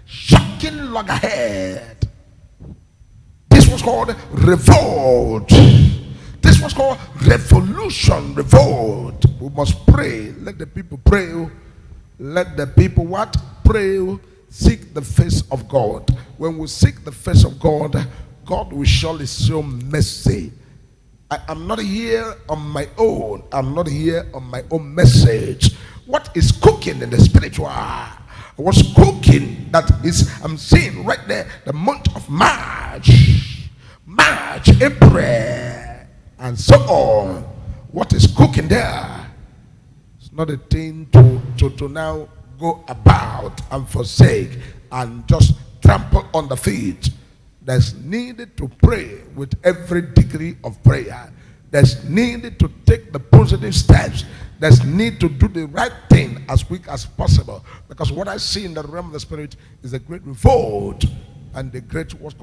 shocking loggerhead. This was called revolt. This was called revolution, revolt. We must pray. Let the people pray. Let the people what? Pray. Seek the face of God. When we seek the face of God, God will surely show mercy. I am not here on my own. I'm not here on my own message. What is cooking in the spiritual? What's cooking that is, I'm seeing right there, the month of March, April, and so on. What is cooking there? It's not a thing to now go about and forsake and just trample on the feet. There's needed to pray with every degree of prayer. There's needed to take the positive steps. There's need to do the right thing as quick as possible. Because what I see in the realm of the spirit is a great revolt. And this was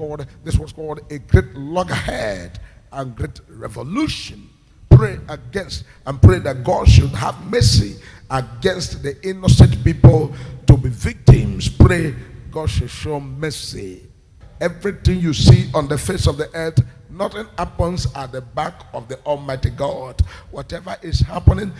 called a great loggerhead and great revolution. Pray against and pray that God should have mercy against the innocent people to be victims. Pray God should show mercy. Everything you see on the face of the earth, nothing happens at the back of the Almighty God. Whatever is happening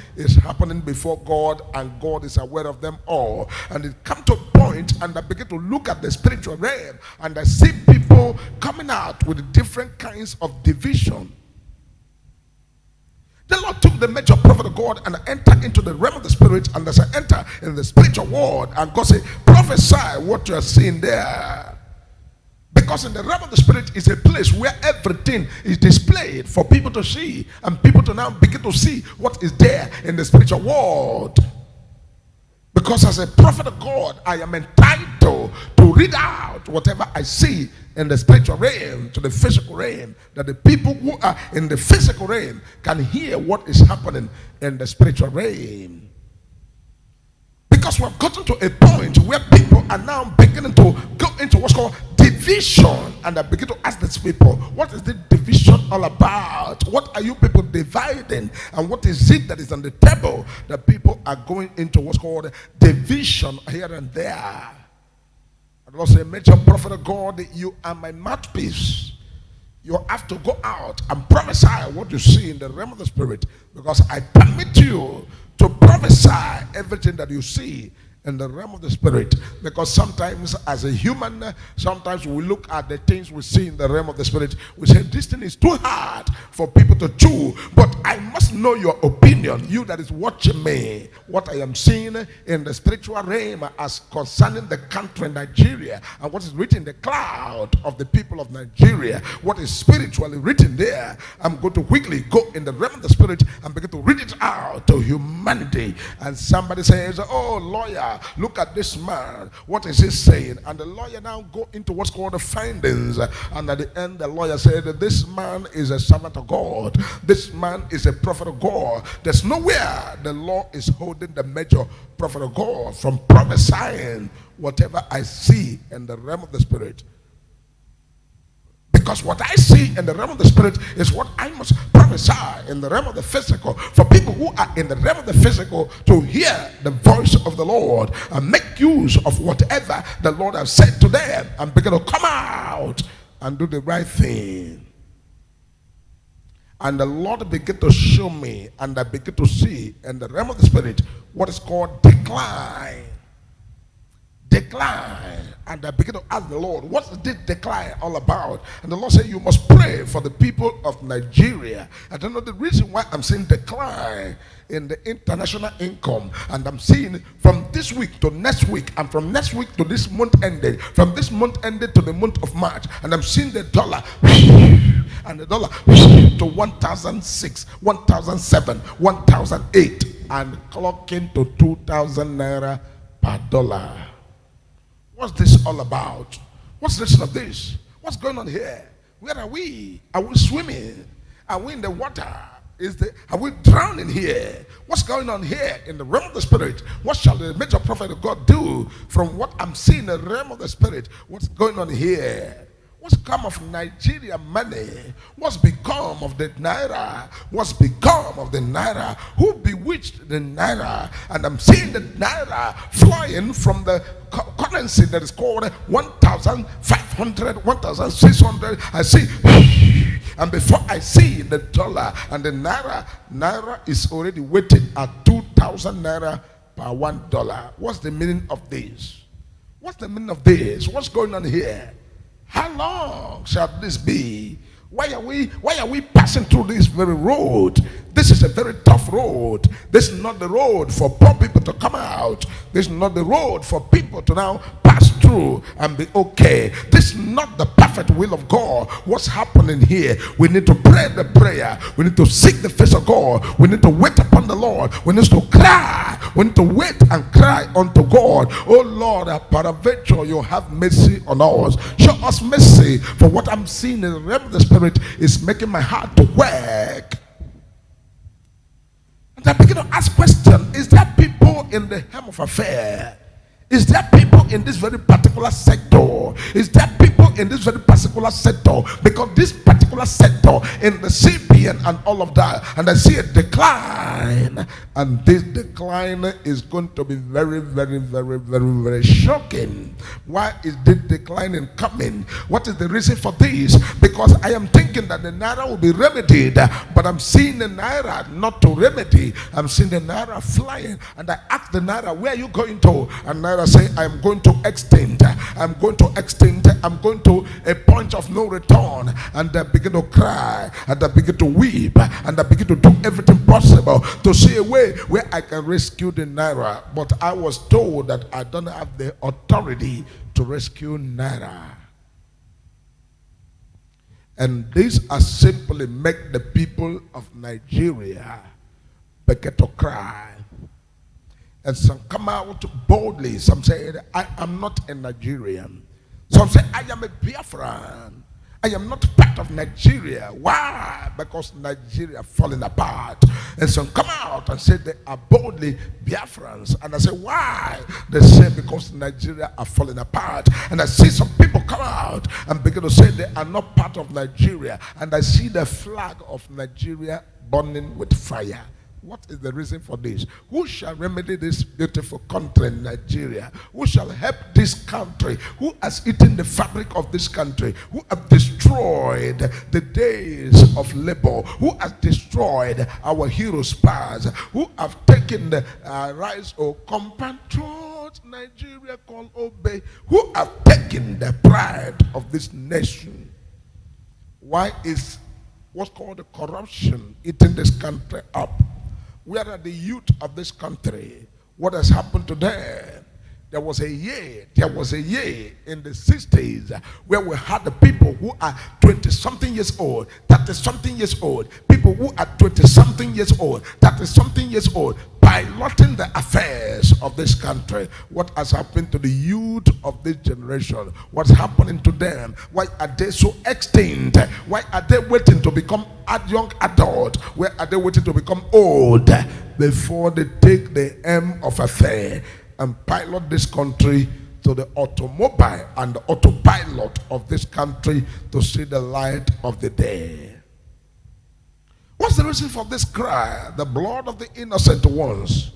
before God, and God is aware of them all. And it comes to a point, and I begin to look at the spiritual realm, and I see people coming out with different kinds of division. The Lord took the major prophet of God and entered into the realm of the spirit, and as I enter in the spiritual world, and God said, prophesy what you are seeing there. Because in the realm of the spirit is a place where everything is displayed for people to see, and people to now begin to see what is there in the spiritual world. Because as a prophet of God, I am entitled to read out whatever I see in the spiritual realm to the physical realm, that the people who are in the physical realm can hear what is happening in the spiritual realm. Because we have gotten to a point where people are now beginning to go into what's called division, and I begin to ask these people, what is the division all about? What are you people dividing, and what is it that is on the table that people are going into what's called division here and there? And also a major prophet of God, you are my mouthpiece. You have to go out and prophesy what you see in the realm of the spirit, because I permit you to prophesy everything that you see in the realm of the spirit. Because sometimes as a human, sometimes we look at the things we see in the realm of the spirit, we say this thing is too hard for people to chew. But I must know your opinion, you that is watching me. What I am seeing in the spiritual realm as concerning the country Nigeria, and what is written in the cloud of the people of Nigeria, what is spiritually written there, I'm going to quickly go in the realm of the spirit and begin to read it out to humanity. And somebody says, oh lawyer, look at this man, what is he saying? And the lawyer now go into what's called the findings, and at the end the lawyer said that this man is a servant of God, this man is a prophet of God. There's nowhere the law is holding the major prophet of God from prophesying whatever I see in the realm of the spirit. Because what I see in the realm of the spirit is what I must prophesy in the realm of the physical, for people who are in the realm of the physical to hear the voice of the Lord and make use of whatever the Lord has said to them, and begin to come out and do the right thing. And the Lord began to show me, and I began to see in the realm of the spirit what is called decline. And I began to ask the Lord, what's this decline all about? And the Lord said, you must pray for the people of Nigeria. I don't know the reason why I'm seeing decline in the international income, and I'm seeing from this week to next week, and from next week to this month ended, from this month ended to the month of March, and I'm seeing the dollar and the dollar to 1,006, 1,007, 1,008, and clocking to 2,000 naira per dollar. What's this all about? What's the reason of this? What's going on here? Where are we? Are we swimming? Are we in the water? Are we drowning here? What's going on here in the realm of the spirit? What shall the major prophet of God do from what I'm seeing in the realm of the spirit? What's going on here? What's become of Nigeria money? What's become of the naira? What's become of the naira? Who bewitched the naira? And I'm seeing the naira flying from the currency that is called 1,500, 1,600. I see, and before I see the dollar and the naira is already waiting at 2,000 naira per $1. What's the meaning of this? What's the meaning of this? What's going on here? How long shall this be? Why are we passing through this very road? This is a very tough road. This is not the road for poor people to come out. This is not the road for people to now pass through and be okay. This is not the perfect will of God. What's happening here? We need to pray the prayer. We need to seek the face of God. We need to wait upon the Lord. We need to cry. We need to wait and cry unto God. Oh Lord, paraventure, you have mercy on us. Show us mercy, for what I'm seeing in the realm of the Spirit is making my heart to work. And I begin to ask questions. Is there people in the helm of affair? Is there people in this very particular sector? Is there people in this very particular sector? Because this particular sector in the CBN and all of that, and I see a decline, and this decline is going to be very, very, very, very, very shocking. Why is this declining coming? What is the reason for this? Because I am thinking that the naira will be remedied, but I'm seeing the naira not to remedy. I'm seeing the naira flying, and I ask the naira, where are you going to? And naira say, I'm going to extend. I'm going to extend. I'm going to a point of no return. And I begin to cry, and I begin to weep, and I begin to do everything possible to see a way where I can rescue the naira. But I was told that I don't have the authority to rescue naira. And this has simply make the people of Nigeria begin to cry. And some come out boldly. Some say, I am not a Nigerian. Some say, I am a Biafran. I am not part of Nigeria. Why? Because Nigeria falling apart. And some come out and say they are boldly Biafrans. And I say, why? They say because Nigeria are falling apart. And I see some people come out and begin to say they are not part of Nigeria. And I see the flag of Nigeria burning with fire. What is the reason for this? Who shall remedy this beautiful country, Nigeria? Who shall help this country? Who has eaten the fabric of this country? Who have destroyed the days of labor? Who has destroyed our heroes' past? Who have taken the rise of compatriot Nigeria called Obey? Who have taken the pride of this nation? Why is what's called the corruption eating this country up? Where are the youth of this country? What has happened to them? There was a year in the 60s where we had the people who are 20-something years old, 30-something years old, people who are 20-something years old, 30-something years old, piloting the affairs of this country. What has happened to the youth of this generation? What's happening to them? Why are they so extinct? Why are they waiting to become a young adult? Where are they waiting to become old before they take the aim of affair and pilot this country to the automobile and the autopilot of this country to see the light of the day? What's the reason for this cry? The blood of the innocent ones,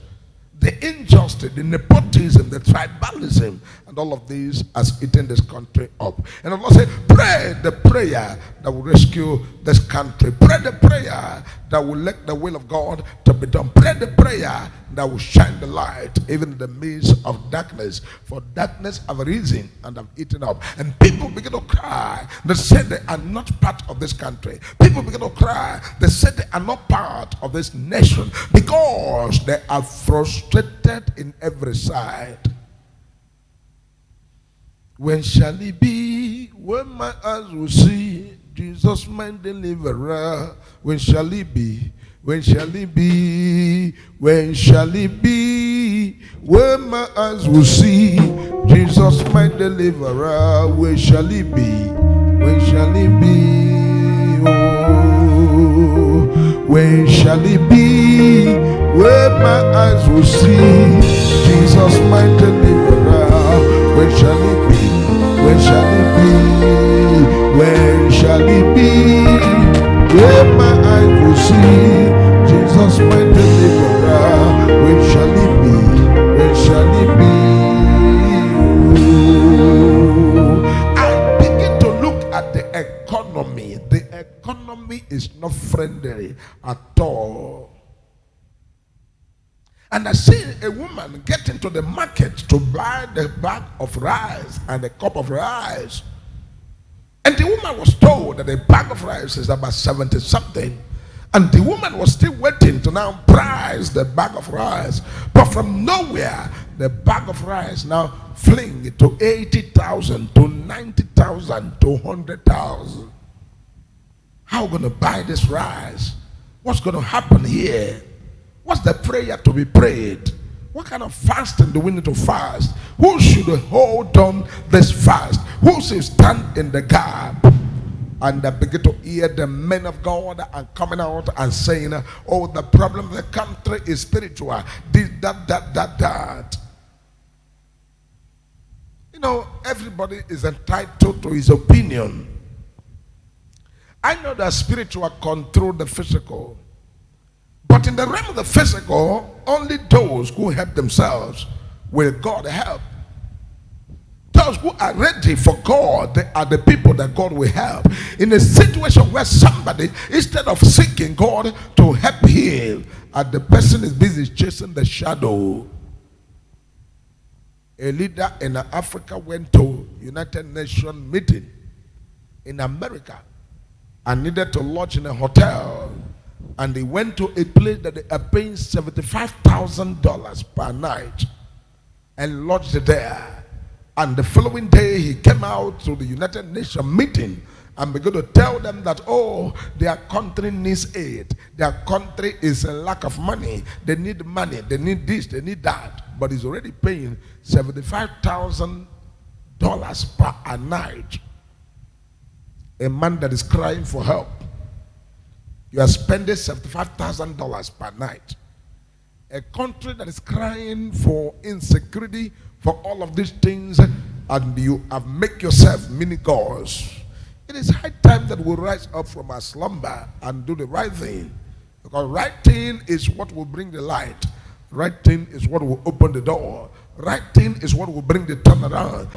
the injustice, the nepotism, the tribalism, and all of these has eaten this country up. And the Lord said, pray the prayer that will rescue this country. Pray the prayer that will let the will of God to be done. Pray the prayer that will shine the light even in the midst of darkness. For darkness have risen and have eaten up. And people begin to cry. They say they are not part of this country. People begin to cry. They say they are not part of this nation because they are frustrated in every side. When shall it be? When my eyes will see Jesus, my deliverer? When shall it be? When shall it be? When shall it be? When my eyes will see Jesus, my deliverer? When shall it be? When shall it be? Oh, when shall it be? When my eyes will see Jesus, my deliverer? When shall it be? When shall it be? economy is not friendly at all. And I see a woman get into the market to buy the bag of rice and a cup of rice. And the woman was told that a bag of rice is about 70 something. And the woman was still waiting to now price the bag of rice. But from nowhere, the bag of rice now fling to 80,000, to 90,000, to 100,000. How are we going to buy this rice? What's going to happen here? What's the prayer to be prayed? What kind of fasting do we need to fast? Who should hold on this fast? Who should stand in the gap? And I begin to hear the men of God and coming out and saying, oh, the problem of the country is spiritual. This, that. You know, everybody is entitled to his opinion. I know that spiritual control the physical. But in the realm of the physical, only those who help themselves will God help. Those who are ready for God, they are the people that God will help. In a situation where somebody, instead of seeking God to help him, and the person is busy chasing the shadow. A leader in Africa went to United Nations meeting in America and needed to lodge in a hotel. And they went to a place that they are paying $75,000 per night and lodged there. And the following day, he came out to the United Nations meeting and began to tell them that, oh, their country needs aid. Their country is in lack of money. They need money. They need this. They need that. But he's already paying $75,000 per night. A man that is crying for help. You are spending $75,000 per night. A country that is crying for insecurity, for all of these things, and you have make yourself mini gods. It is high time that we rise up from our slumber and do the right thing. Because right thing is what will bring the light. Right thing is what will open the door. Right thing is what will bring the turnaround.